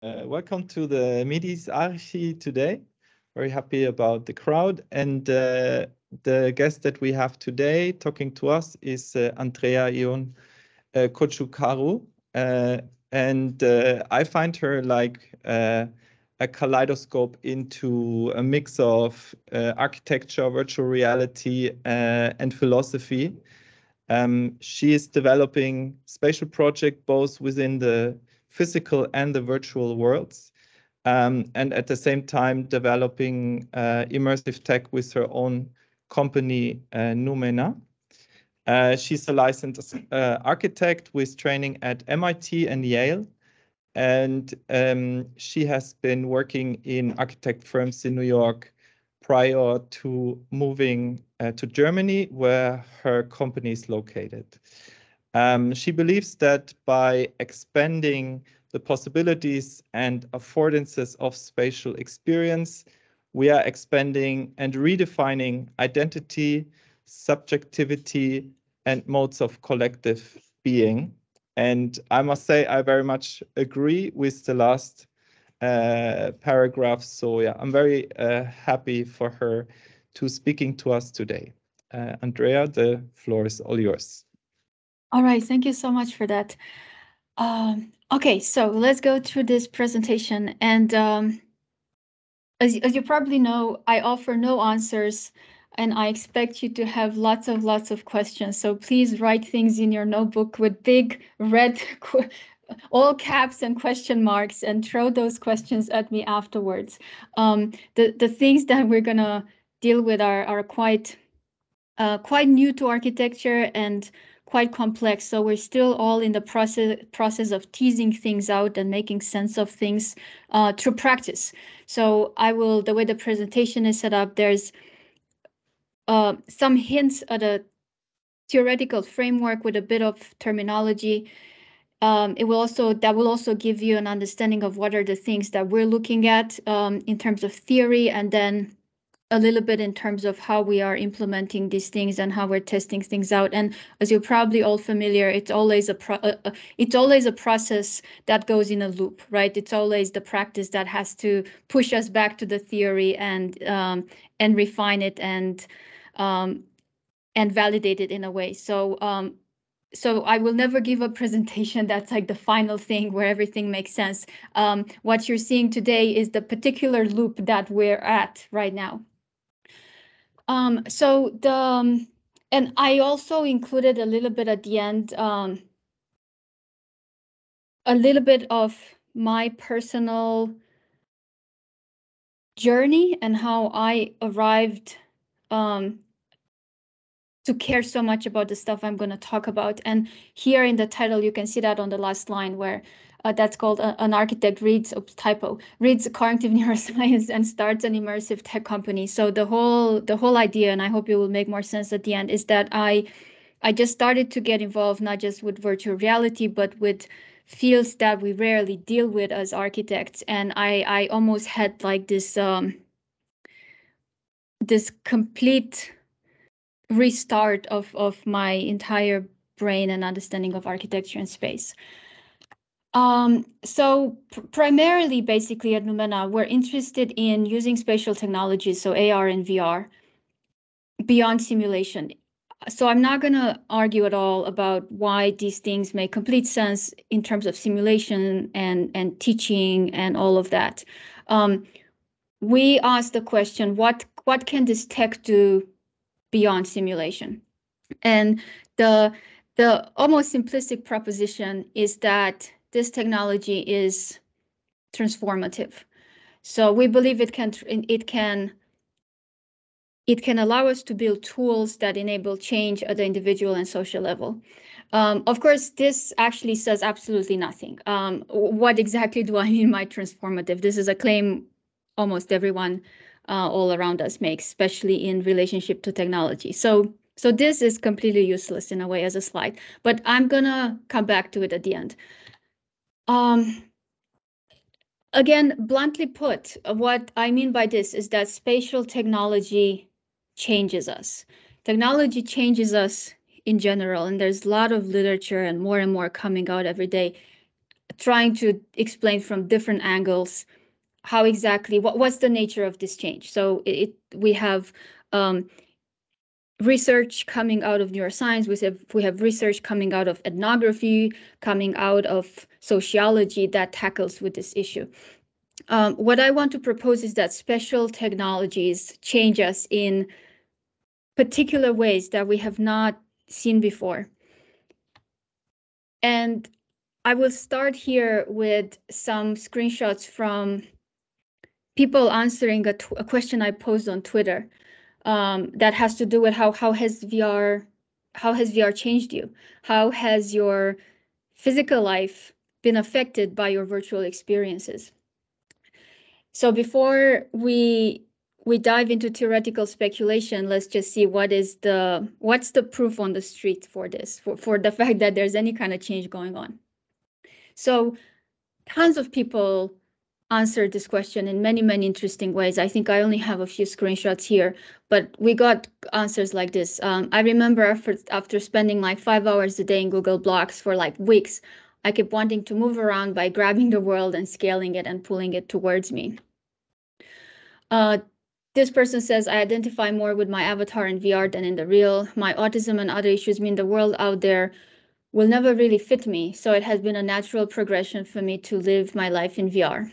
Welcome to the MIDIS ARCHI today. Very happy about the crowd. And the guest that we have today talking to us is Andreea Ion Cojocaru. And I find her like a kaleidoscope into a mix of architecture, virtual reality, and philosophy. She is developing spatial projects both within the physical and the virtual worlds, and at the same time developing immersive tech with her own company, NUMENA. She's a licensed architect with training at MIT and Yale, and she has been working in architect firms in New York prior to moving to Germany, where her company is located. She believes that by expanding the possibilities and affordances of spatial experience, we are expanding and redefining identity, subjectivity, and modes of collective being. And I must say, I very much agree with the last paragraph. So yeah, I'm very happy for her to speaking to us today. Andreea, the floor is all yours. All right, thank you so much for that. Okay, so let's go through this presentation. And as you probably know, I offer no answers, and I expect you to have lots of questions. So please write things in your notebook with big red all caps and question marks, and throw those questions at me afterwards. The things that we're gonna deal with are quite new to architecture and quite complex. So we're still all in the process of teasing things out and making sense of things through practice. So the way the presentation is set up, there's some hints at a theoretical framework with a bit of terminology. That will also give you an understanding of what are the things that we're looking at in terms of theory, and then a little bit in terms of how we are implementing these things and how we're testing things out. And as you're probably all familiar, it's always a process that goes in a loop, right? It's always the practice that has to push us back to the theory and refine it and validate it in a way. So I will never give a presentation that's like the final thing where everything makes sense. What you're seeing today is the particular loop that we're at right now. And I also included a little bit at the end, a little bit of my personal journey and how I arrived to care so much about the stuff I'm going to talk about. And here in the title, you can see that on the last line where that's called an architect reads cognitive neuroscience and starts an immersive tech company. So the whole idea, and I hope it will make more sense at the end, is that I just started to get involved not just with virtual reality, but with fields that we rarely deal with as architects. And I almost had like this complete restart of my entire brain and understanding of architecture and space. So primarily, basically at NUMENA, we're interested in using spatial technologies, so AR and VR, beyond simulation. So I'm not going to argue at all about why these things make complete sense in terms of simulation and teaching and all of that. We asked the question, what can this tech do beyond simulation? And the almost simplistic proposition is that this technology is transformative. So we believe it can allow us to build tools that enable change at the individual and social level. Of course, this actually says absolutely nothing. What exactly do I mean by transformative? This is a claim almost everyone all around us makes, especially in relationship to technology. So this is completely useless in a way as a slide, but I'm gonna come back to it at the end. Again, bluntly put, what I mean by this is that spatial technology changes us. Technology changes us in general, and there's a lot of literature and more coming out every day trying to explain from different angles how exactly, what's the nature of this change. So we have research coming out of neuroscience, we have research coming out of ethnography, coming out of sociology that tackles with this issue. What I want to propose is that special technologies change us in particular ways that we have not seen before. And I will start here with some screenshots from people answering a question I posed on Twitter that has to do with how has VR changed you? How has your physical life been affected by your virtual experiences? So before we dive into theoretical speculation, let's just see what's the proof on the street for this, for the fact that there's any kind of change going on. So tons of people answered this question in many, many interesting ways. I think I only have a few screenshots here, but we got answers like this. I remember after spending like 5 hours a day in Google Blocks for like weeks, I kept wanting to move around by grabbing the world and scaling it and pulling it towards me. This person says, I identify more with my avatar in VR than in the real. My autism and other issues mean the world out there will never really fit me, so it has been a natural progression for me to live my life in VR.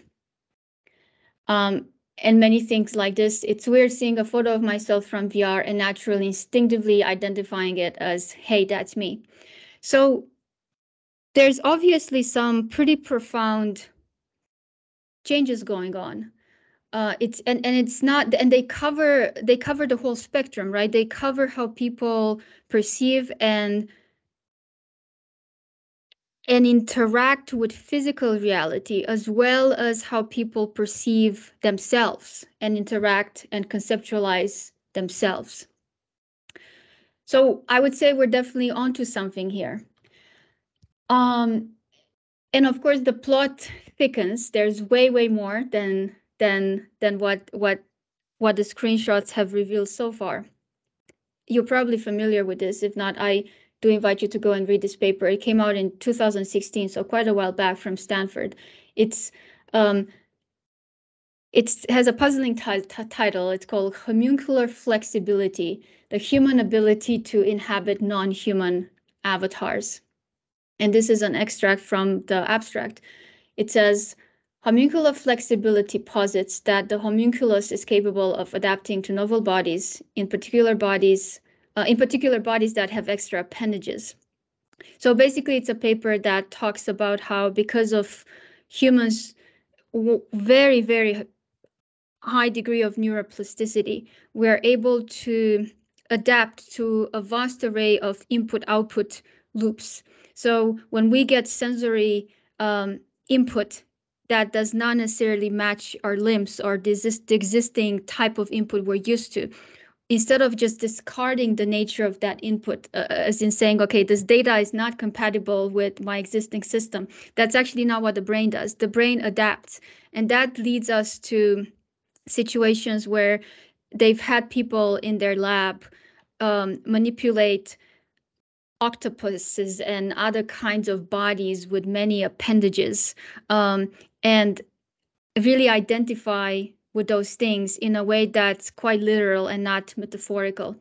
And many things like this. It's weird seeing a photo of myself from VR and naturally, instinctively identifying it as, hey, that's me. So there's obviously some pretty profound changes going on. They cover the whole spectrum, right? They cover how people perceive and interact with physical reality, as well as how people perceive themselves and interact and conceptualize themselves. So I would say we're definitely onto something here. And of course, the plot thickens. There's way more than what the screenshots have revealed so far. You're probably familiar with this. If not, I do invite you to go and read this paper. It came out in 2016, so quite a while back, from Stanford. It has a puzzling title. It's called Homuncular Flexibility, the Human Ability to Inhabit Non-Human Avatars. And this is an extract from the abstract. It says, homuncular flexibility posits that the homunculus is capable of adapting to novel bodies, in particular bodies that have extra appendages. So basically, it's a paper that talks about how, because of humans' very, very high degree of neuroplasticity, we are able to adapt to a vast array of input-output loops. So when we get sensory input that does not necessarily match our limbs or the existing type of input we're used to, instead of just discarding the nature of that input, as in saying, okay, this data is not compatible with my existing system, that's actually not what the brain does. The brain adapts, and that leads us to situations where they've had people in their lab manipulate octopuses and other kinds of bodies with many appendages, and really identify with those things in a way that's quite literal and not metaphorical.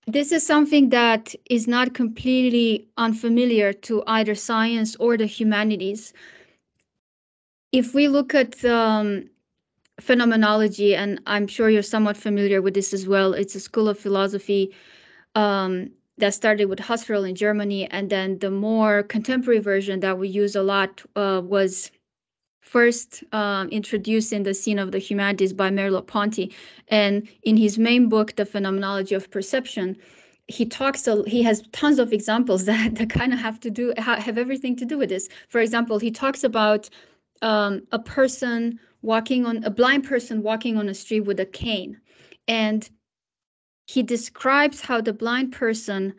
This is something that is not completely unfamiliar to either science or the humanities. If we look at phenomenology, and I'm sure you're somewhat familiar with this as well, it's a school of philosophy that started with Husserl in Germany, and then the more contemporary version that we use a lot was first introduced in the scene of the humanities by Merleau-Ponty. And in his main book, The Phenomenology of Perception, he has tons of examples that kind of have everything to do with this. For example, he talks about a blind person walking on a street with a cane. And he describes how the blind person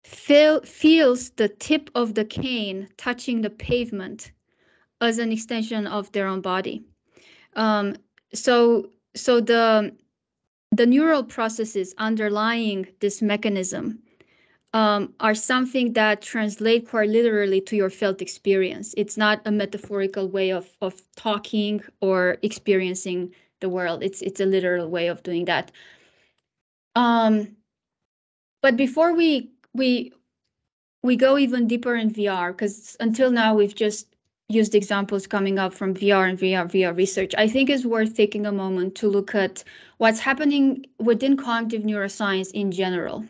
feels the tip of the cane touching the pavement as an extension of their own body. So the neural processes underlying this mechanism are something that translate quite literally to your felt experience. It's not a metaphorical way of talking or experiencing the world. It's a literal way of doing that. But before we go even deeper in VR, because until now we've just used examples coming up from VR and VR research, I think it's worth taking a moment to look at what's happening within cognitive neuroscience in general.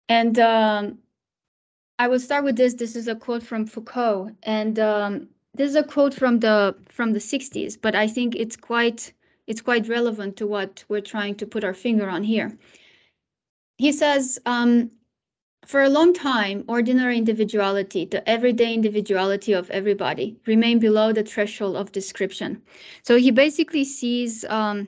And I will start with this. This is a quote from Foucault, and this is a quote from the 60s, but I think it's quite relevant to what we're trying to put our finger on here. He says, for a long time, ordinary individuality, the everyday individuality of everybody, remained below the threshold of description. So he basically sees the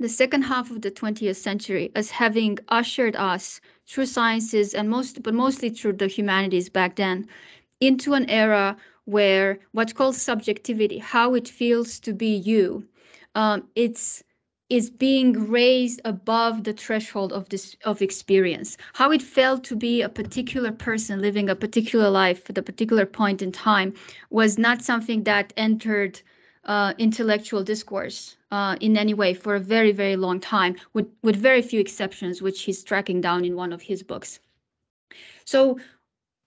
second half of the 20th century as having ushered us through sciences and mostly through the humanities back then, into an era where what's called subjectivity, how it feels to be you, is being raised above the threshold of experience. How it felt to be a particular person living a particular life at a particular point in time was not something that entered intellectual discourse in any way for a very, very long time, with very few exceptions, which he's tracking down in one of his books. So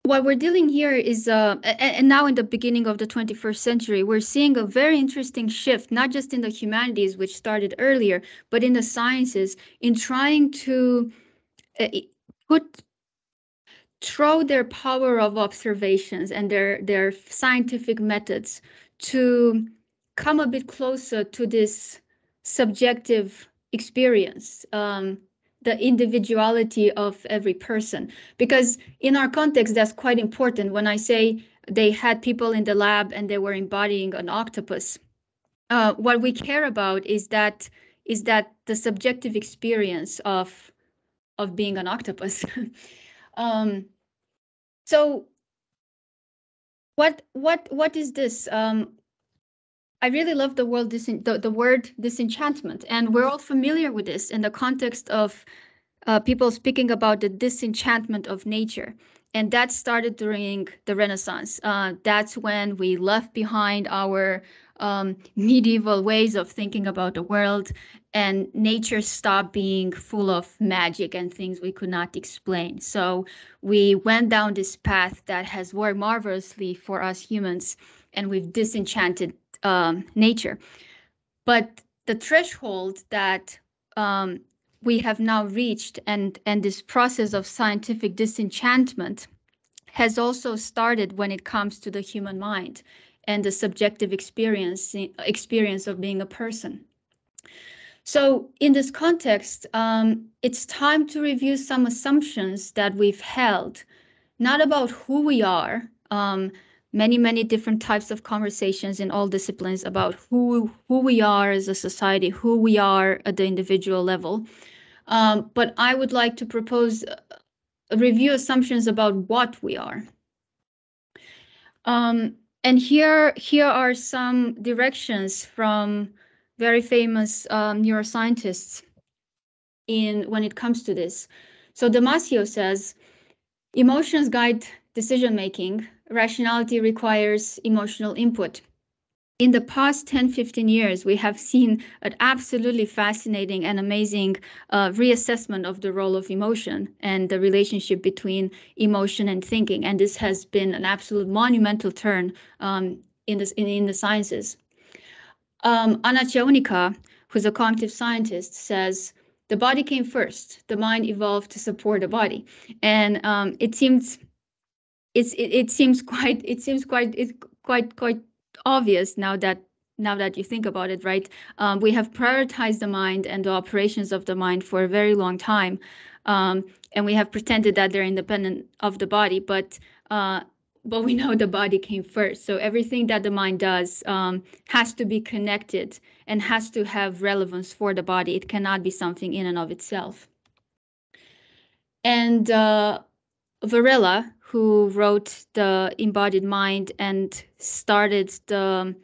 what we're dealing here is, and now in the beginning of the 21st century, we're seeing a very interesting shift, not just in the humanities, which started earlier, but in the sciences, in trying to throw their power of observations and their scientific methods to come a bit closer to this subjective experience, the individuality of every person. Because in our context, that's quite important. When I say they had people in the lab and they were embodying an octopus, what we care about is that the subjective experience of being an octopus. So what is this? I really love the word disenchantment, and we're all familiar with this in the context of people speaking about the disenchantment of nature. And that started during the Renaissance. That's when we left behind our medieval ways of thinking about the world, and nature stopped being full of magic and things we could not explain. So we went down this path that has worked marvelously for us humans, and we've disenchanted nature. But the threshold that we have now reached, and this process of scientific disenchantment has also started when it comes to the human mind and the subjective experience of being a person. So in this context, it's time to review some assumptions that we've held, not about who we are, many different types of conversations in all disciplines about who we are as a society, who we are at the individual level. But I would like to propose a review assumptions about what we are. And here are some directions from very famous neuroscientists when it comes to this. So Damasio says, emotions guide decision-making. Rationality requires emotional input. In the past 10-15 years, we have seen an absolutely fascinating and amazing reassessment of the role of emotion and the relationship between emotion and thinking. And this has been an absolute monumental turn in the sciences. Anna Cheonica, who's a cognitive scientist, says, the body came first. The mind evolved to support the body. And it seems quite obvious now that you think about it, right? We have prioritized the mind and the operations of the mind for a very long time, and we have pretended that they're independent of the body, but we know the body came first. So everything that the mind does has to be connected and has to have relevance for the body. It cannot be something in and of itself. And Varela, who wrote The Embodied Mind and started the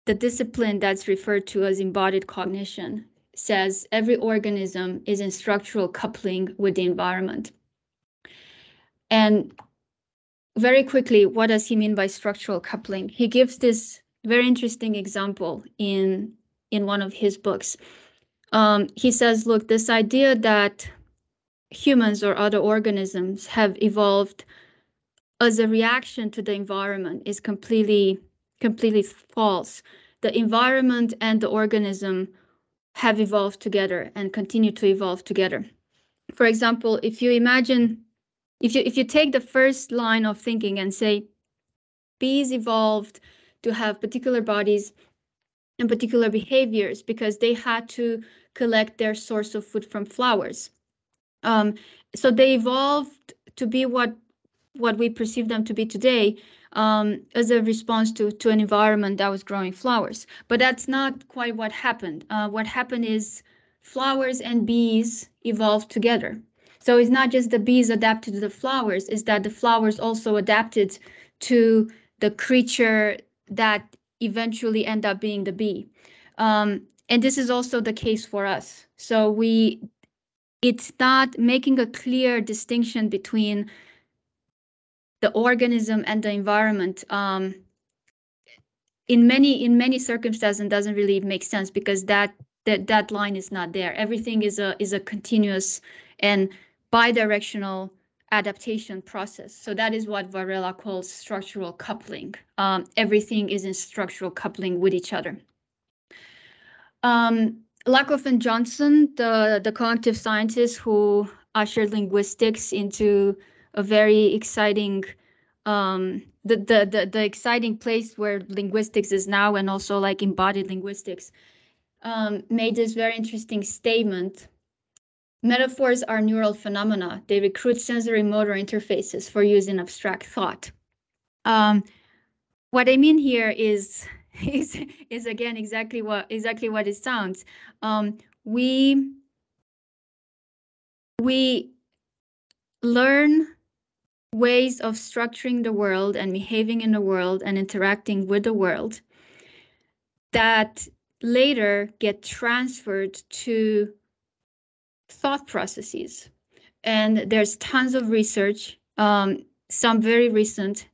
discipline that's referred to as embodied cognition, says every organism is in structural coupling with the environment. And very quickly, what does he mean by structural coupling? He gives this very interesting example in one of his books. He says, look, this idea that humans or other organisms have evolved as a reaction to the environment is completely false. The environment and the organism have evolved together and continue to evolve together. For example, if you imagine, if you take the first line of thinking and say, bees evolved to have particular bodies and particular behaviors because they had to collect their source of food from flowers. So they evolved to be what we perceive them to be today, as a response to an environment that was growing flowers. But that's not quite what happened. What happened is flowers and bees evolved together. So it's not just the bees adapted to the flowers, it's that the flowers also adapted to the creature that eventually end up being the bee. And this is also the case for us. So it's not making a clear distinction between the organism and the environment. In many circumstances, it doesn't really make sense because that line is not there. Everything is a continuous and bidirectional adaptation process. So that is what Varela calls structural coupling. Everything is in structural coupling with each other. Lakoff and Johnson, the cognitive scientists who ushered linguistics into a very exciting, the exciting place where linguistics is now, and also like embodied linguistics, made this very interesting statement. Metaphors are neural phenomena. They recruit sensory motor interfaces for use in abstract thought. What I mean here is again exactly what it sounds. We learn ways of structuring the world and behaving in the world and interacting with the world that later get transferred to thought processes. And there's tons of research, some very recent,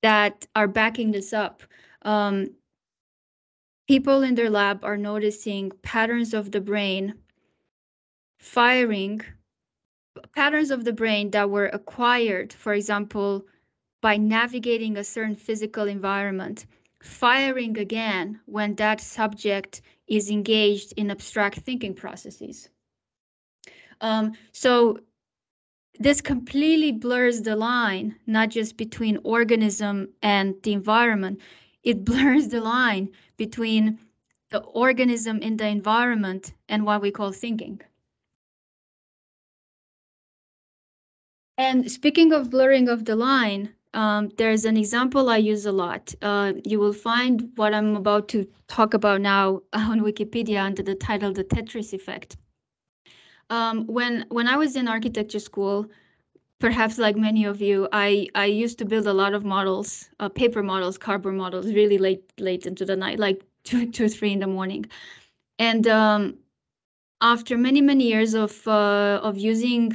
that are backing this up. People in their lab are noticing patterns of the brain firing, patterns of the brain that were acquired, for example, by navigating a certain physical environment, firing again when that subject is engaged in abstract thinking processes. So this completely blurs the line, not just between organism and the environment, it blurs the line between the organism in the environment and what we call thinking. And speaking of blurring of the line, there's an example I use a lot. You will find what I'm about to talk about now on Wikipedia under the title, The Tetris Effect. When I was in architecture school, perhaps like many of you, I used to build a lot of models, paper models, cardboard models, really late into the night, like 2 or 3 in the morning. And after many years of using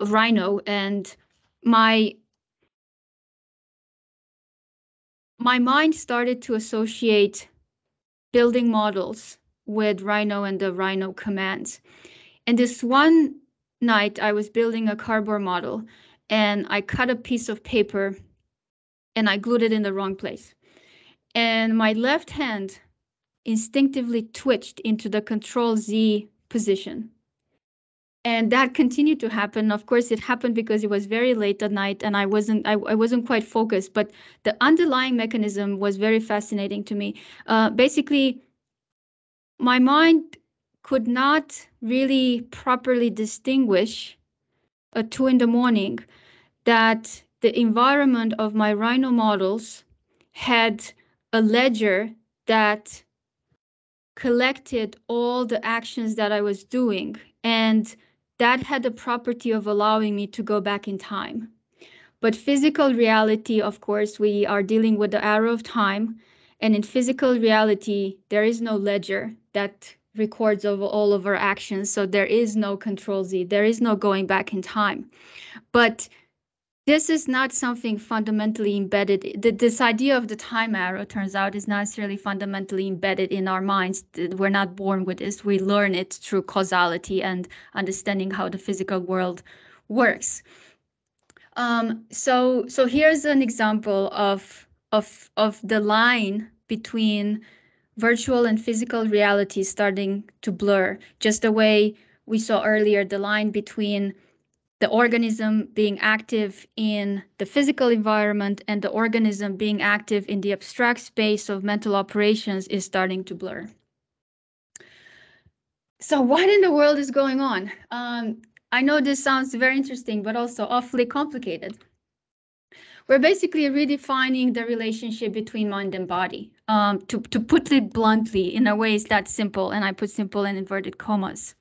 Rhino, and my mind started to associate building models with Rhino and the Rhino commands. And this one night I was building a cardboard model and I cut a piece of paper and I glued it in the wrong place. And my left hand instinctively twitched into the Control-Z position. And that continued to happen. Of course, it happened because it was very late at night and I wasn't quite focused, but the underlying mechanism was very fascinating to me. Basically, my mind could not really properly distinguish at 2 in the morning that the environment of my Rhino models had a ledger that collected all the actions that I was doing, and that had the property of allowing me to go back in time. But physical reality, of course, we are dealing with the arrow of time, and in physical reality, there is no ledger that records of all of our actions. So there is no control Z, there is no going back in time. But this is not something fundamentally embedded. This idea of the time arrow, turns out, is not necessarily fundamentally embedded in our minds. We're not born with this. We learn it through causality and understanding how the physical world works. So here's an example of the line between virtual and physical reality starting to blur, just the way we saw earlier, the line between the organism being active in the physical environment and the organism being active in the abstract space of mental operations is starting to blur. So what in the world is going on? I know this sounds very interesting, but also awfully complicated. We're basically redefining the relationship between mind and body. To put it bluntly, in a way it's that simple, and I put simple in inverted commas.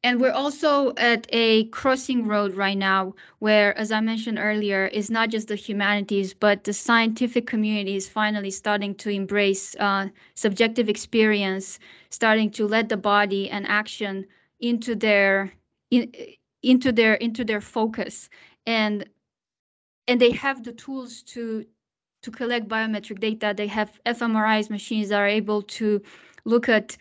And we're also at a crossing road right now where, as I mentioned earlier, is not just the humanities, but the scientific community is finally starting to embrace subjective experience, starting to let the body and action into their focus. And they have the tools to collect biometric data. They have fMRI machines that are able to look at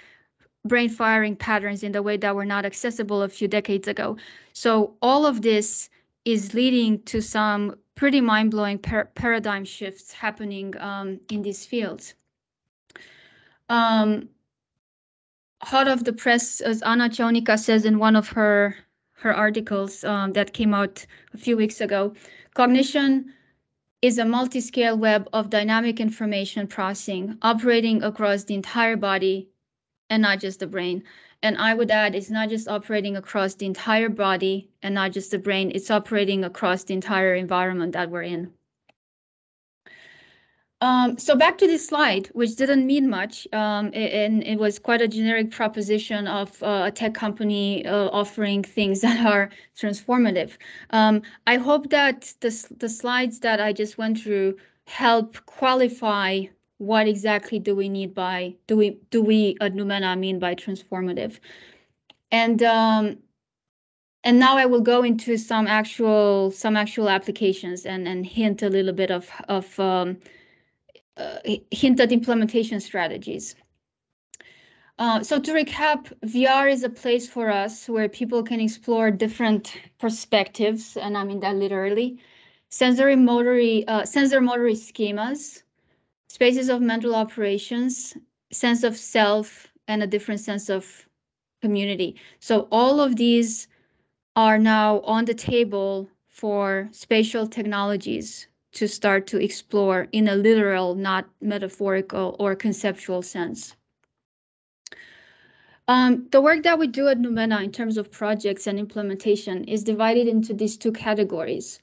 brain firing patterns in the way that were not accessible a few decades ago. So all of this is leading to some pretty mind-blowing paradigm shifts happening in these fields. Hot off the press, as Anna Chaunica says in one of her articles that came out a few weeks ago, cognition is a multi-scale web of dynamic information processing operating across the entire body and not just the brain. And I would add, it's not just operating across the entire body and not just the brain, it's operating across the entire environment that we're in. So back to this slide, which didn't mean much, and it was quite a generic proposition of a tech company offering things that are transformative. I hope that the slides that I just went through help qualify what exactly do we at NUMENA mean by transformative. And now I will go into some actual applications and hint a little bit of hint at implementation strategies. So to recap, VR is a place for us where people can explore different perspectives, and I mean that literally, sensor motory schemas, spaces of mental operations, sense of self, and a different sense of community. So all of these are now on the table for spatial technologies to start to explore in a literal, not metaphorical or conceptual sense. The work that we do at NUMENA in terms of projects and implementation is divided into these two categories.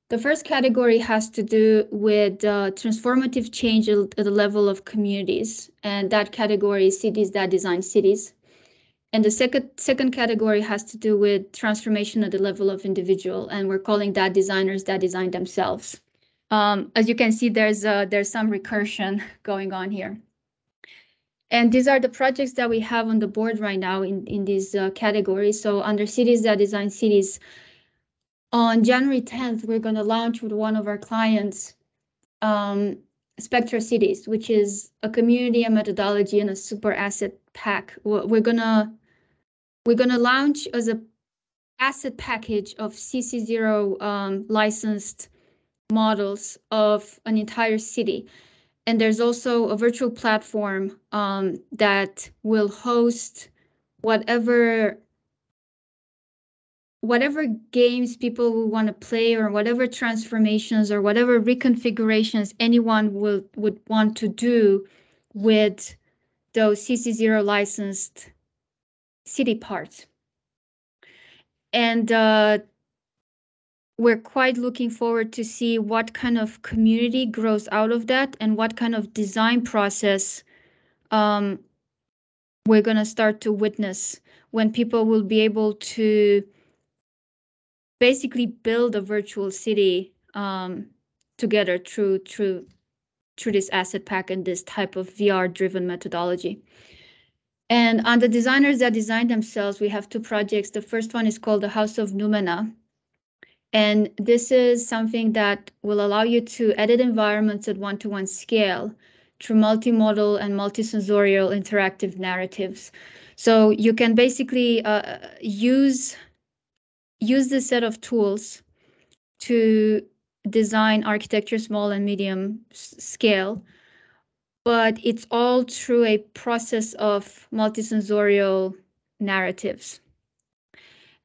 The first category has to do with transformative change at the level of communities, and that category is cities that design cities. And the second category has to do with transformation at the level of individual, and we're calling that designers that design themselves. As you can see, there's some recursion going on here. And these are the projects that we have on the board right now in these categories. So under cities that design cities, on January 10th, we're going to launch with one of our clients, Spectra Cities, which is a community, a methodology, and a super asset pack. We're gonna launch as a asset package of CC0 licensed models of an entire city. And there's also a virtual platform that will host whatever games people will want to play, or whatever transformations or whatever reconfigurations anyone would want to do with those CC0 licensed city parts. And we're quite looking forward to see what kind of community grows out of that and what kind of design process we're going to start to witness when people will be able to basically build a virtual city together through this asset pack and this type of VR-driven methodology. And on the designers that design themselves, we have 2 projects. The first one is called the House of NUMENA. And this is something that will allow you to edit environments at 1-to-1 scale through multimodal and multisensorial interactive narratives. So you can basically use this set of tools to design architecture small and medium scale, but it's all through a process of multisensorial narratives.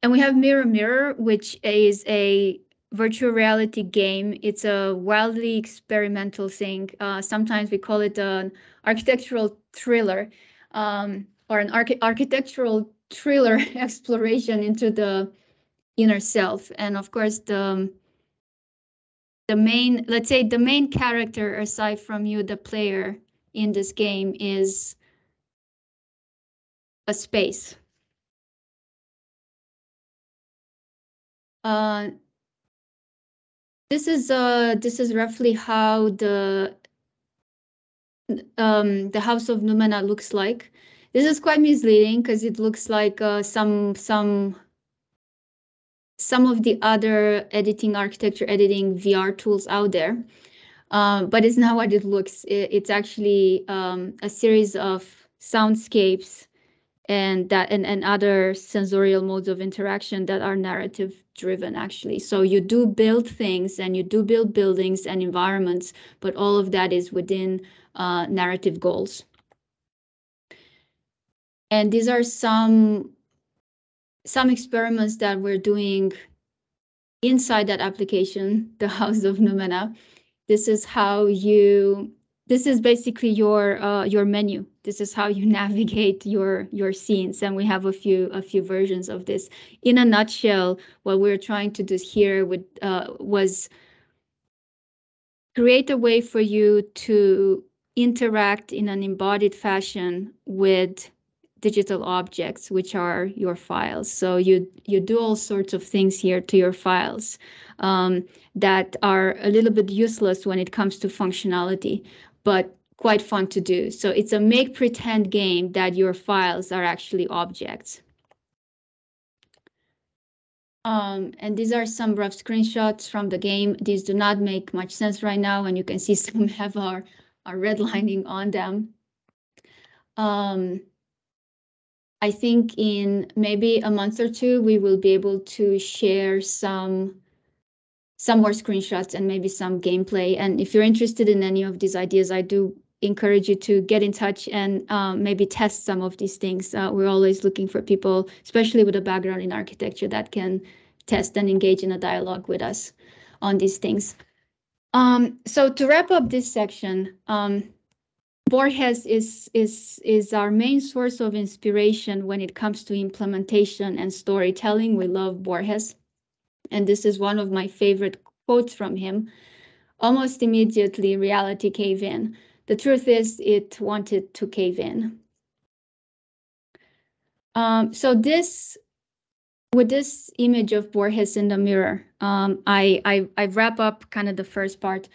And we have Mirror Mirror, which is a virtual reality game. It's a wildly experimental thing. Sometimes we call it an architectural thriller, or an architectural thriller exploration into the inner self. And of course, the main character, aside from you, the player in this game, is a space. This is roughly how the House of NUMENA looks like. This is quite misleading because it looks like some of the other architecture editing VR tools out there, but it's not what it looks. It's actually a series of soundscapes and other sensorial modes of interaction that are narrative driven, actually. So you do build things and you do build buildings and environments, but all of that is within narrative goals. And these are some experiments that we're doing inside that application, the House of NUMENA. This is basically your menu. This is how you navigate your scenes, and we have a few versions of this. In a nutshell, what we're trying to do here was create a way for you to interact in an embodied fashion with digital objects, which are your files. So you do all sorts of things here to your files that are a little bit useless when it comes to functionality, but quite fun to do. So it's a make pretend game that your files are actually objects. And these are some rough screenshots from the game. These do not make much sense right now, and you can see some have our redlining on them. I think in maybe a month or 2, we will be able to share some more screenshots and maybe some gameplay. And if you're interested in any of these ideas, I do encourage you to get in touch and maybe test some of these things. We're always looking for people, especially with a background in architecture, that can test and engage in a dialogue with us on these things. So to wrap up this section, Borges is our main source of inspiration when it comes to implementation and storytelling. We love Borges. And this is one of my favorite quotes from him. Almost immediately, reality caved in. The truth is, it wanted to cave in. So with this image of Borges in the mirror, I wrap up kind of the first part.